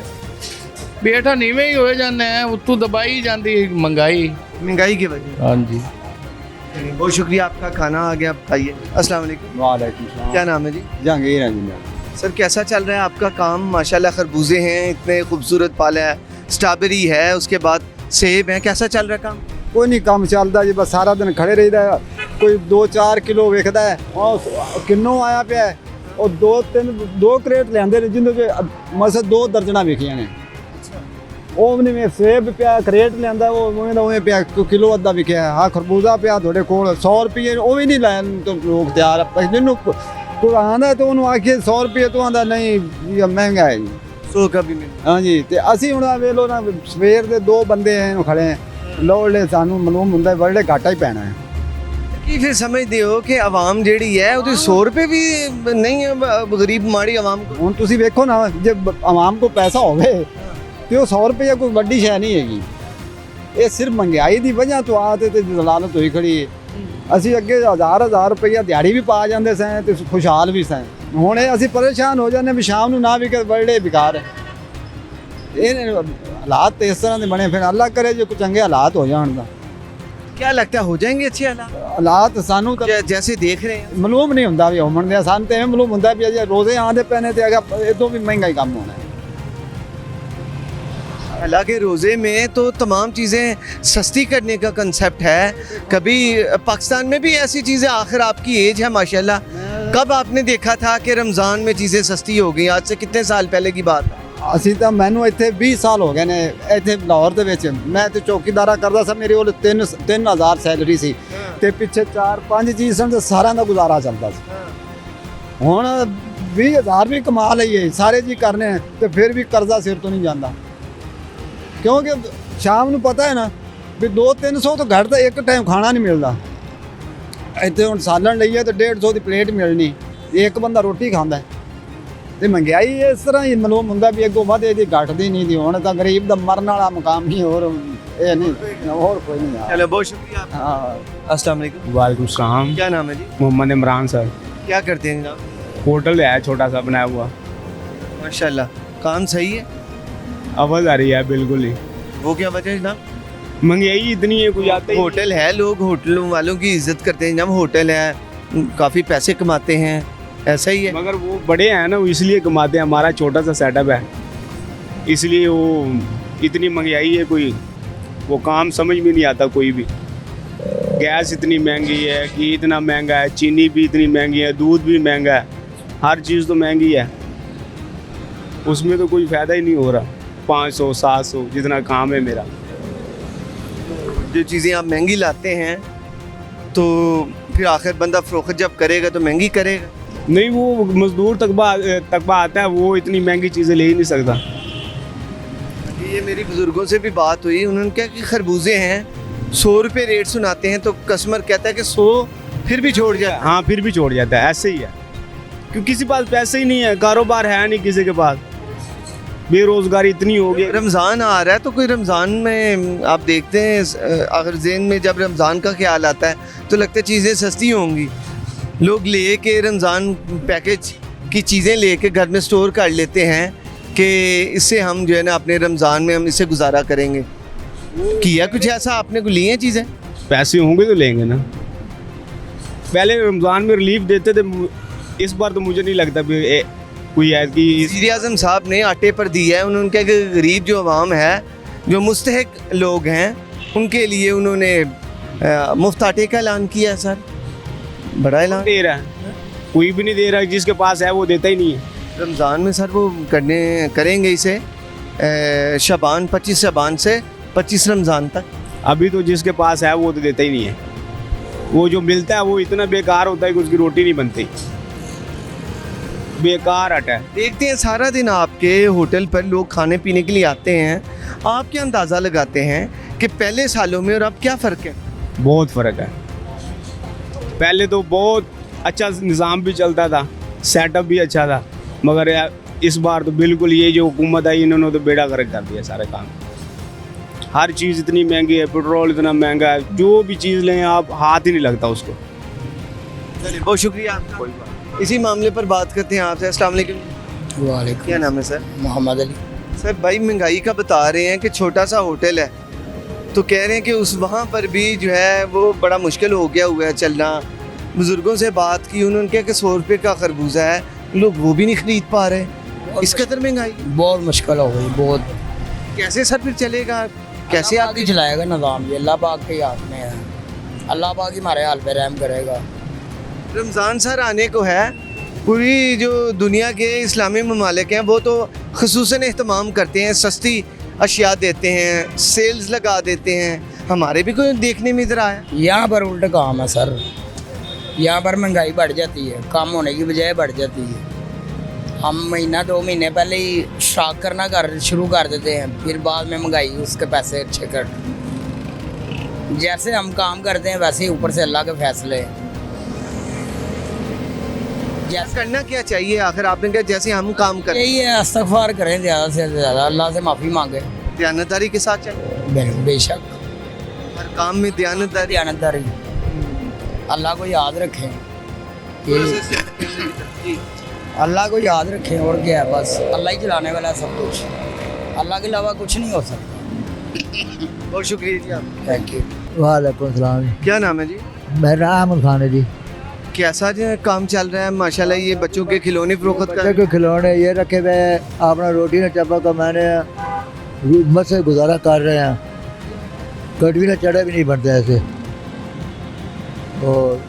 ਵੀ ਹੇਠਾਂ ਨੀਵੇਂ ਹੀ ਹੋਏ ਜਾਂਦੇ ਆ ਉੱਤੋਂ ਦਬਾਈ ਜਾਂਦੀ ਮਹਿੰਗਾਈ महंगाई की वजह ਹਾਂਜੀ से। बहुत शुक्रिया, आपका खाना आ गया, आप खाइए। अस्सलाम वालेकुम। वालेकुम क्या नाम है जी? जहांगीर है जी सर कैसा चल रहा है आपका काम? माशाल्लाह खरबूजे हैं, इतने खूबसूरत पाला है, स्ट्रॉबेरी है, उसके बाद सेब है, कैसा चल रहा है काम? ਕੋਈ ਨਹੀਂ ਕੰਮ ਚੱਲਦਾ ਜੀ, ਬਸ ਸਾਰਾ ਦਿਨ ਖੜੇ ਰਹੀਦਾ। ਕੋਈ 2-4 ਕਿਲੋ ਵੇਖਦਾ ਹੈ, ਉਹ ਕਿੰਨੋਂ ਆਇਆ ਪਿਆ ਹੈ, ਉਹ 2 ਕਰੇਟ ਲਿਆਂਦੇ ਨੇ ਜਿੰਦੇ ਚ ਮਸਾ 2 ਦਰਜਣਾ ਵੇਖੀਆਂ ਨੇ। ਉਹ ਵੀ ਨਹੀਂ ਸੇਬ ਪਿਆ ਕਰੇਟ ਲਿਆਂਦਾ, ਉਹ ਉਵੇਂ ਦਾ ਉਵੇਂ ਪਿਆ, ਕਿਲੋ ਅੱਧਾ ਵਿਕਿਆ। ਹਾਂ ਖਰਬੂਜ਼ਾ ਪਿਆ ਤੁਹਾਡੇ ਕੋਲ 100 ਰੁਪਏ, ਉਹ ਵੀ ਨਹੀਂ ਲੈਣ ਤੋਂ ਲੋਕ ਤਿਆਰ। ਜਿਹਨੂੰ ਕੋਈ ਆਂਦਾ ਤਾਂ ਉਹਨੂੰ ਆਖੀਏ 100 ਰੁਪਏ ਤੋਂ ਆਂਦਾ ਨਹੀਂ ਇਹ ਮਹਿੰਗਾ ਹੈ ਜੀ। 100 का भी मिल ਹਾਂਜੀ ਤੇ ਅਸੀਂ ਹੁਣ ਵੇਖ ਲਓ ਨਾ, ਸਵੇਰ ਦੇ 2 ਬੰਦੇ ਐ ਖੜੇ ਲੋੜਲੇ, ਸਾਨੂੰ ਮਾਲੂਮ ਹੁੰਦਾ ਬੜੇ ਘਾਟਾ ਹੀ ਪੈਣਾ ਹੈ। ਕੀ ਫਿਰ ਸਮਝਦੇ ਹੋ ਕਿ ਆਵਾਮ ਜਿਹੜੀ ਹੈ ਉਹਦੇ 100 ਰੁਪਏ ਵੀ ਨਹੀਂ ਹੈ ਗਰੀਬ ਮਾੜੀ ਆਵਾਮ ਕੋਲ? ਹੁਣ ਤੁਸੀਂ ਵੇਖੋ ਨਾ, ਜੇ ਆਵਾਮ ਕੋਲ ਪੈਸਾ ਹੋਵੇ ਤੇ ਉਹ 100 ਰੁਪਏ ਕੋਈ ਵੱਡੀ ਸ਼ੈ ਨਹੀਂ ਹੈਗੀ। ਇਹ ਸਿਰਫ ਮਹਿੰਗਾਈ ਦੀ ਵਜ੍ਹਾ ਤੋਂ ਆ ਤੇ ਜ਼ਲਾਲਤ ਹੋਈ ਖੜੀ ਹੈ। ਅਸੀਂ ਅੱਗੇ 1000 ਰੁਪਈਆ ਦਿਹਾੜੀ ਵੀ ਪਾ ਜਾਂਦੇ ਸਾਂ ਤੇ ਖੁਸ਼ਹਾਲ ਵੀ ਸਾਂ। ਹੁਣ ਇਹ ਅਸੀਂ ਪਰੇਸ਼ਾਨ ਹੋ ਜਾਂਦੇ ਵੀ ਸ਼ਾਮ ਨੂੰ ਨਾ ਵਿਕੇ ਬੜੇ ਬਿਕਾਰ ਹੈ। ਇਹ ਹਾਲਾਤ ਤੇ ਇਸ ਤਰ੍ਹਾਂ ਦੇ ਬਣੇ, ਫਿਰ ਅੱਲਾ ਕਰੇ ਜੇ ਕੋਈ ਚੰਗੇ ਹਾਲਾਤ ਹੋ ਜਾਣ ਤਾਂ। क्या लगता है हो जाएंगे अच्छे हालात? ਹਾਲਾਤ ਸਾਨੂੰ ਤਾਂ जैसे देख रहे हैं ਮਾਲੂਮ ਨਹੀਂ ਹੁੰਦਾ ਵੀ ਹੋਣ ਦੇ। ਸਾਨੂੰ ਤਾਂ ਐਵੇਂ ਮਾਲੂਮ ਹੁੰਦਾ ਵੀ ਅਜੇ ਰੋਜ਼ੇ ਆਉਂਦੇ ਪਏ ਨੇ ਤੇ ਅਗਾ ਇਹ ਤੋਂ ਵੀ ਮਹਿੰਗਾ ਹੀ ਕੰਮ ਹੋਣਾ ਹੈ। हालांकि रोज़े में तो तमाम चीज़ें सस्ती करने का कंसेप्ट है। कभी पाकिस्तान में भी ऐसी चीज़ें, आखिर आपकी एज है माशाल्लाह, कब आपने देखा था कि रमज़ान में चीज़ें सस्ती हो गई? आज से कितने साल पहले की बात है? ਅਸੀਂ ਤਾਂ ਮੈਨੂੰ ਇੱਥੇ 20 ਸਾਲ ਹੋ ਗਏ ਨੇ ਇੱਥੇ ਲਾਹੌਰ ਦੇ ਵਿੱਚ। ਮੈਂ ਤੇ ਚੌਕੀਦਾਰਾ ਕਰਦਾ ਸੀ, ਮੇਰੇ ਕੋਲ 3000 ਸੈਲਰੀ ਸੀ ਤੇ ਪਿੱਛੇ 4-5 ਚੀਜ਼ ਸਨ ਤੇ ਸਾਰਿਆਂ ਦਾ ਗੁਜ਼ਾਰਾ ਚੱਲਦਾ ਸੀ। ਹੁਣ 20000 ਵੀ ਕਮਾ ਲਈਏ ਸਾਰੇ ਜੀ ਕਰਨੇ ਤੇ ਫਿਰ ਵੀ ਕਰਜ਼ਾ ਸਿਰ ਤੋਂ ਨਹੀਂ ਜਾਂਦਾ, ਕਿਉਂਕਿ ਸ਼ਾਮ ਨੂੰ ਪਤਾ ਹੈ ਨਾ ਵੀ 200-300 ਤੋਂ ਘੱਟ ਤਾਂ ਇੱਕ ਟਾਈਮ ਖਾਣਾ ਨਹੀਂ ਮਿਲਦਾ। ਇੱਥੇ ਹੁਣ ਸਾਲਣ ਲਈਏ ਤਾਂ 150 ਦੀ ਪਲੇਟ ਮਿਲਣੀ, ਇੱਕ ਬੰਦਾ ਰੋਟੀ ਖਾਂਦਾ ਹੈ। ਤੇ ਮਹਿੰਗਾਈ ਇਸ ਤਰ੍ਹਾਂ ਹੀ ਮਾਲੂਮ ਹੁੰਦਾ ਵੀ ਅੱਗੋਂ ਵਧੇ ਦੀ ਘਟਦੀ ਨਹੀਂ ਦੀ। ਹੁਣ ਤਾਂ ਗਰੀਬ ਦਾ ਮਰਨ ਵਾਲਾ ਮਕਾਮ ਹੀ, ਹੋਰ ਇਹ ਨਹੀਂ, ਹੋਰ ਕੋਈ नहीं। चलो बहुत शुक्रिया आपका। हाँ अस्सलाम वालेकुम। वालेकुम सलाम। क्या नाम है जी? मोहम्मद इमरान सर। क्या करते हैं जनाब? होटल है छोटा सा बनाया हुआ, माशाल्लाह काम सही है। आवाज़ आ रही है बिल्कुल ही। वो क्या वजह है जनाब? महंगाई इतनी है, कोई आता ही होटल है, लोग होटल वालों की इज्जत करते हैं। जब होटल है काफ़ी पैसे कमाते हैं, ऐसा ही है। मगर वो बड़े हैं ना, वो इसलिए कमाते हैं। हमारा छोटा सा सेटअप है, इसलिए वो इतनी महंगाई है, कोई वो काम समझ में नहीं आता कोई भी। गैस इतनी महंगी है कि इतना महंगा है, चीनी भी इतनी महंगी है, दूध भी महंगा है, हर चीज़ तो महंगी है। उसमें तो कोई फ़ायदा ही नहीं हो रहा। 500-700 जितना काम है मेरा। जो चीज़ें आप महंगी लाते हैं तो फिर आखिर बंदा फ़रोख्त जब करेगा तो महंगी करेगा। नहीं, वो मजदूर तकबा आता है, वो इतनी महंगी चीज़ें ले ही नहीं सकता। ये मेरी बुज़ुर्गों से भी बात हुई, उन्होंने कहा कि खरबूजे हैं 100 रुपये रेट सुनाते हैं तो कस्टमर कहता है कि 100 फिर भी छोड़ जाए। हाँ, फिर भी छोड़ जाता है, ऐसे ही है। क्योंकि किसी के पास पैसे ही नहीं है, कारोबार है नहीं किसी के पास, बेरोजगारी इतनी हो गई। रमज़ान आ रहा है तो कोई रमज़ान में आप देखते हैं, आखिर ज़हन में जब रमज़ान का ख्याल आता है तो लगता है चीज़ें सस्ती होंगी। लोग ले के रमज़ान पैकेज की चीज़ें ले के घर में स्टोर कर लेते हैं कि इससे हम जो है ना अपने रमज़ान में हम इससे गुजारा करेंगे। किया कुछ ऐसा आपने को लिए हैं चीज़ें? पैसे होंगे तो लेंगे ना। पहले रमज़ान में रिलीफ देते थे, इस बार तो मुझे नहीं लगता कोई है कि वज़ीर आज़म साहब ने आटे पर दिया है। उन्होंने कहा कि गरीब जो आवाम है, जो मुस्तहिक लोग हैं, उनके लिए उन्होंने मुफ्त आटे का ऐलान किया है। सर बड़ा ऐलान दे रहा है, कोई भी नहीं दे रहा, जिसके पास है वो देता ही नहीं है। रमज़ान में सर वो करेंगे इसे शबान 25 शबान से 25 रमज़ान तक। अभी तो जिसके पास है वो तो देता ही नहीं है। वो जो मिलता है वो इतना बेकार होता है कि उसकी रोटी नहीं बनती, बेकार आटा है। देखते हैं सारा दिन आपके होटल पर लोग खाने पीने के लिए आते हैं, आप क्या अंदाज़ा लगाते हैं कि पहले सालों में और अब क्या फ़र्क है? बहुत फ़र्क है। पहले तो बहुत अच्छा निज़ाम भी चलता था, सेटअप भी अच्छा था, मगर इस बार तो बिल्कुल ये जो हुकूमत आई इन्होंने तो बेड़ा गर्क कर दिया सारे काम। हर चीज़ इतनी महंगी है, पेट्रोल इतना महंगा है, जो भी चीज़ लें आप हाथ ही नहीं लगता उसको। चलिए बहुत शुक्रिया आपका। इसी मामले पर बात करते हैं आपसे। अस्सलाम वालेकुम। वालेकुम। क्या नाम है सर? मोहम्मद अली। सर भाई महंगाई का बता रहे हैं कि छोटा सा होटल है तो कह रहे हैं कि उस वहाँ पर भी जो है वो बड़ा मुश्किल हो गया हुआ है चलना। बुज़ुर्गों से बात की, उन्होंने कहा कि 100 रुपये का खरबूजा है, लोग वो भी नहीं खरीद पा रहे। इस कदर महंगाई बहुत मुश्किल हो गई बहुत। कैसे सर फिर चलेगा? कैसे अल्लाह आप पाक ही चलाएगा निज़ाम, ये अल्लाह पाक के हाथ में है। अल्लाह पाक ही हमारे हाल पे रहम करेगा। रमज़ान सर आने को है, पूरी जो दुनिया के इस्लामी ममालिक हैं वो तो ख़ुसूसन एहतमाम करते हैं, सस्ती अशिया देते हैं, सेल्स लगा देते हैं। हमारे भी कोई देखने में इधर आया? यहाँ पर उल्टा काम है सर, यहाँ पर महंगाई बढ़ जाती है, कम होने की बजाय बढ़ जाती है। हम महीना 2 महीने पहले ही स्टॉक करना शुरू कर देते हैं, फिर बाद में महंगाई उसके पैसे अच्छे कर। जैसे हम काम करते हैं वैसे ही ऊपर से अल्लाह के फैसले हैं। जैसे करना क्या चाहिए आखिर? आपने कहा जैसे हम काम करें, यही है, इस्तग़फ़ार करें ज़्यादा से ज़्यादा, अल्लाह से माफ़ी मांगे, दयानतदारी के साथ चलें। बेशक हर काम में दयानतदारी। दयानतदारी, अल्लाह को याद रखें, अल्लाह को याद रखें और क्या है, बस अल्लाह ही चलाने वाला है सब कुछ, अल्लाह के अलावा कुछ नहीं हो सकता। बहुत शुक्रिया जी आपका। Thank you. वालेकुम सलाम। क्या नाम है जी? मेरा अहमद खान है जी। कैसा जो है काम चल रहा है? माशाल्लाह ये बच्चों के खिलौने फरोख्त बच्चे कर के खिलौने ये रखे हुए हैं, अपना रोटी न चपा का मैंने हिम्मत से गुजारा कर रहे हैं, कटवी न चढ़े भी नहीं बनते ऐसे, और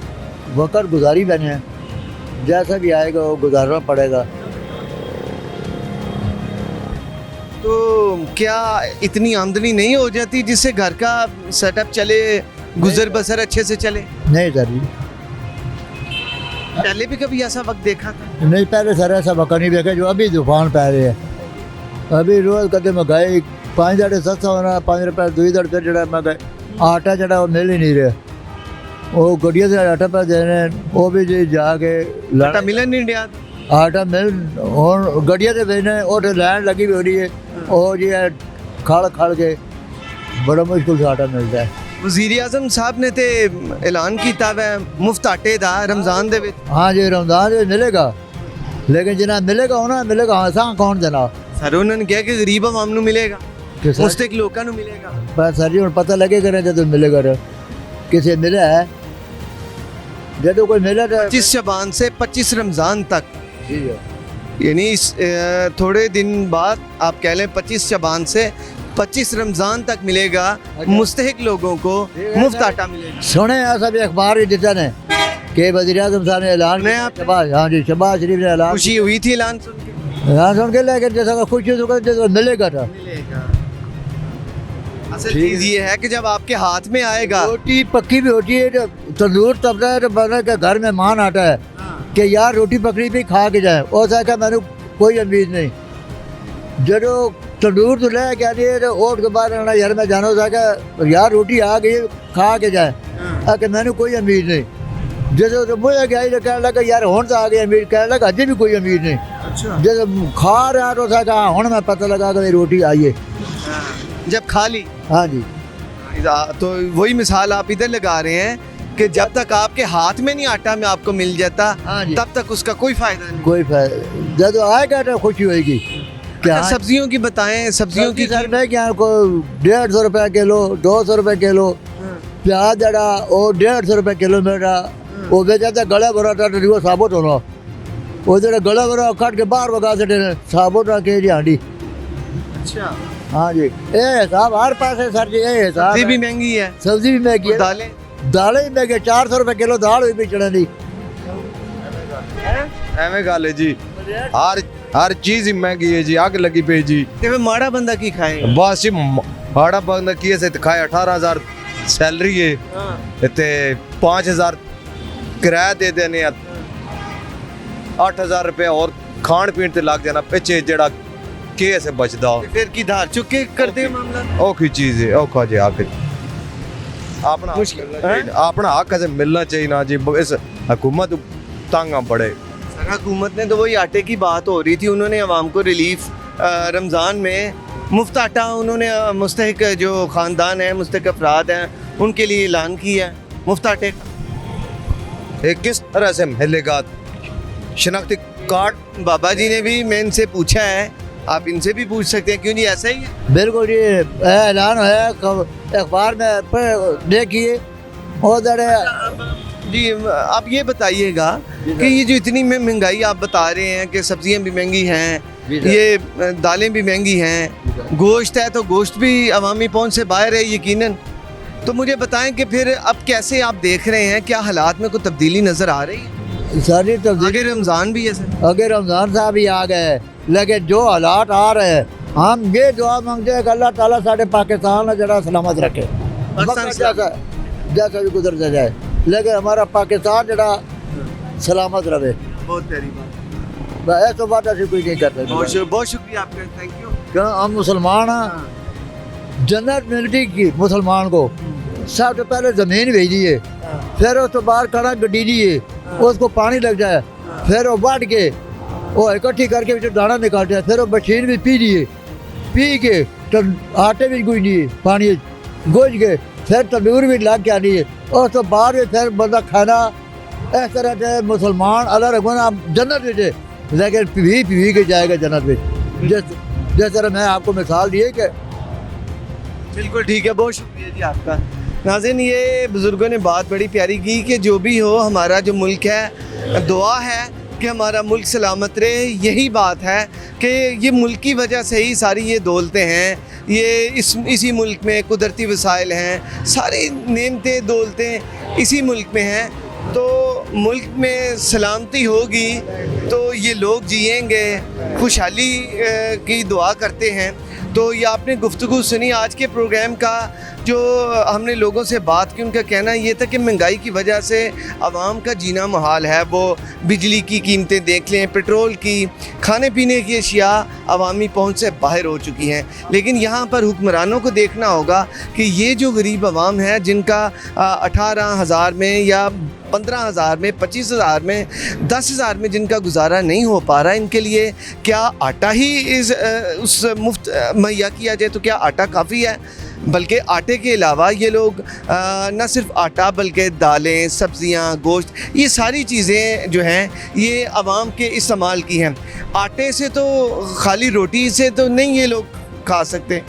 वक़्त गुजारी बने, जैसा भी आएगा वो गुजारना पड़ेगा। तो क्या इतनी आमदनी नहीं हो जाती जिससे घर का सेटअप चले, गुजर बसर अच्छे से चले? नहीं सर जी, पहले भी कभी ऐसा वक्त देखा था? नहीं पहले सर ऐसा मौका नहीं देखा जो अभी तूफान पै रहे हैं। अभी रोज़ कदम महंगाई 5 जड़े सस्ता होना, 5 रुपये 2 दर फिर जड़ा महंगाई, आटा जड़ा वो मिल ही नहीं रहा, वो गड्डिया से आटा पे दे रहे हैं, वो भी जी जाके आटा मिलन नहीं दिया? आटा मिल और गड्डिया से भेजने और लाइन लगी भी हो रही है, और जी खड़ खड़ के बड़ा मुश्किल से आटा मिलता है। वज़ीर आज़म साहब ने तो ऐलान किया है मुफ्त आटे का रमज़ान दे विच। हाँ जी रमज़ान में मिलेगा, लेकिन जिन्हें मिलेगा उन्हें मिलेगा, हाँ कौन देना? सर उन्होंने कहा कि गरीब आवाम नूं मिलेगा, कि सर मुस्तक लोगों नूं मिलेगा। पर सर जी हुण पता लगेगा ना जो मिलेगा रे, किसे मिला है, जो कोई मिला तो 25 शबान से 25 रमज़ान तक, जी है। यानी थोड़े दिन बाद आप कह लें 25 शबान से 25 रमज़ान तक मिलेगा, मुस्तहिक लोगों को मुफ्त आटा मिलेगा। सुने ऐसा भी अखबार ही देता ने कि वज़ीर आज़म साहब ने ऐलान नहीं आप शहबाज, हाँ जी शहबाज शरीफ ने ऐलान, खुशी हुई थी ऐलान सुन के? ऐलान सुन के, लेकिन जैसा खुशी तो मिलेगा था। मिलेगा। असल चीज़ ये है कि जब आपके हाथ में आएगा, रोटी पक्की भी होती है, तो तंदूर तपता है, तो बना के घर में मान आता है कि यार रोटी पकड़ी भी खा के जाए, और ऐसा मैंने कोई उम्मीद नहीं, जो तंदूर तो ले क्या दिए तो ओट के बाद यार मैं जानो था कि यार रोटी आ गई खा के जाए, कि मैंने कोई उम्मीद नहीं। जैसे तो मुझे क्या तो कहने लगा यार हूँ तो आ गई उम्मीद, कहने लगा अजय भी कोई उम्मीद नहीं। अच्छा। जैसे खा रहा तो था कहा हूँ मैं पता लगा कि रोटी आई है, जब खा ली। हाँ जी। तो वही मिसाल आप इधर लगा रहे हैं कि जब तक आपके हाथ में नहीं आटा में आपको मिल जाता, हाँ जी। तब तक उसका कोई फायदा नहीं। कोई फायदा जब आएगा तो खुशी होगी। क्या अच्छा, सब्जियों की बताएं, सब्जियों की सर मैं क्या को 150 रुपये किलो, 200 रुपये किलो प्याज जड़ा और 150 रुपये किलो मेरा वो बेचा गला भरा था, वो साबुत होना, वो जो गला भरा कट के बाहर बगा से साबुत रखे जी हांडी। अच्छा। हाँ जी, ये हिसाब हर पास है सर जी, ये हिसाब सब्जी भी महंगी है, सब्जी भी महंगी है, दालें दालें भी महंगी, 400 रुपये किलो दाल हुई भी चढ़ी। एवं गल है जी, हर चीज ही महंगी है जी, आग लगी पे जी। ते फिर माड़ा बंदा की खाए? बस जी माड़ा बंदा की से खाए, 18,000 सैलरी है ते 5,000 किराया दे देने, 8,000 रुपये और खान पीन ते लग जाना, पिछे जड़ा के से बचदा। फिर की धार चुके करते मामला? औखी चीज है, औखा जी आके अपना अपना हक से मिलना चाहिए ना जी, इस हुकूमत तंग पड़े। सर हुकूमत ने तो वही आटे की बात हो रही थी, उन्होंने अवाम को रिलीफ रमज़ान में मुफ्त आटा उन्होंने मुस्तहिक जो ख़ानदान है, मुस्तहिक अफराद हैं, उनके लिए ऐलान किया है मुफ्त आटे का। ये किस तरह से मिलेगा? शनाख्ती कार्ड बाबा जी ने भी, मैं इनसे पूछा है, आप इनसे भी पूछ सकते हैं, क्यों जी ऐसा ही है? बिल्कुल ये ऐलान है, अखबार में देखिए उधर। जी आप ये बताइएगा कि ये जो इतनी महंगाई आप बता रहे हैं कि सब्जियां भी महंगी हैं, ये दालें भी महंगी हैं, गोश्त है तो गोश्त भी अवामी पहुंच से बाहर है यकीनन, तो मुझे बताएं कि फिर अब कैसे आप देख रहे हैं, क्या हालात में कोई तब्दीली नज़र आ रही है? सारी आगे रमज़ान भी है सर, आगे रमज़ान साहब भी आ गए, लेकिन जो हालात आ रहे हैं हम ये दुआ मांगते हैं कि अल्लाह ताला साढ़े पाकिस्तान जरा सलामत रखे, जैसा भी गुजर जाए, लेकिन हमारा पाकिस्तान जरा सलामत रहे। बहुत प्यारी बात, ऐसा बात ऐसी कोई नहीं करते। बहुत शुक्रिया आपका, थैंक यू। क्यों हम मुसलमान हैं, जन्नत मिलती की मुसलमान को सबसे पहले ज़मीन भेजी है, फिर उस तो बाहर कड़ा गड्डी दी है, उसको पानी लग जाए, फिर वो बांट के वो इकट्ठी करके जो दाना निकालते हैं, फिर वो मशीन भी पी लिए, पी के तो आटे भी गुज दिए, पानी गुज के फिर तंदूर भी लग के आनी है, और तो बाद में फिर बंदा खाना इस तरह से मुसलमान अल्लाह रखना जन्नत में जाए, लेकिन पी के जाएगा जन्नत में। जिस तरह मैं आपको मिसाल दी है कि बिल्कुल ठीक है, बहुत शुक्रिया जी आपका। नाज़रीन ये बुज़ुर्गों ने बात बड़ी प्यारी की कि जो भी हो हमारा जो मुल्क है, दुआ है कि हमारा मुल्क सलामत रहे। यही बात है कि ये मुल्क की वजह से ही सारी ये दौलतें हैं, ये इसी मुल्क में कुदरती वसाइल हैं, सारी नेमतें दौलतें इसी मुल्क में हैं। तो मुल्क में सलामती होगी तो ये लोग जिएंगे, खुशहाली की दुआ करते हैं। तो ये आपने गुफ्तगू सुनी आज के प्रोग्राम का, जो हमने लोगों से बात की, उनका कहना ये था कि महंगाई की वजह से आवाम का जीना मुहाल है। वो बिजली की कीमतें देख लें, पेट्रोल की, खाने पीने की अशिया अवामी पहुंच से बाहर हो चुकी हैं। लेकिन यहाँ पर हुक्मरानों को देखना होगा कि ये जो गरीब आवाम है, जिनका 18,000 में या 15,000 में, 25,000 में, 10,000 में जिनका गुजारा नहीं हो पा रहा, इनके लिए क्या आटा ही उस मुफ्त मुहैया किया जाए तो क्या आटा काफ़ी है? बल्कि आटे के अलावा ये लोग न सिर्फ आटा बल्कि दालें, सब्ज़ियाँ, गोश्त, ये सारी चीज़ें जो हैं ये आवाम के इस्तेमाल की हैं। आटे से तो, खाली रोटी से तो नहीं ये लोग खा सकते,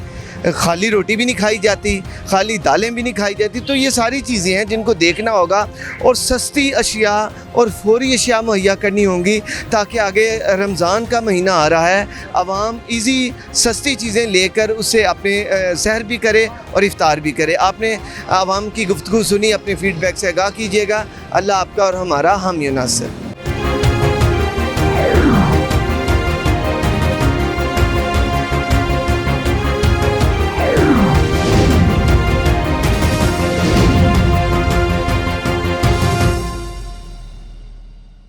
खाली रोटी भी नहीं खाई जाती, खाली दालें भी नहीं खाई जाती। तो ये सारी चीज़ें हैं जिनको देखना होगा और सस्ती अशिया और फौरी अशिया मुहैया करनी होंगी, ताकि आगे रमज़ान का महीना आ रहा है, आवाम इजी सस्ती चीज़ें लेकर उससे अपने सहर भी करे और इफ्तार भी करे। आपने आवाम की गुफ्तगू सुनी, अपने फ़ीडबैक से आगाह कीजिएगा। अल्लाह आपका और हमारा हामी नासिर।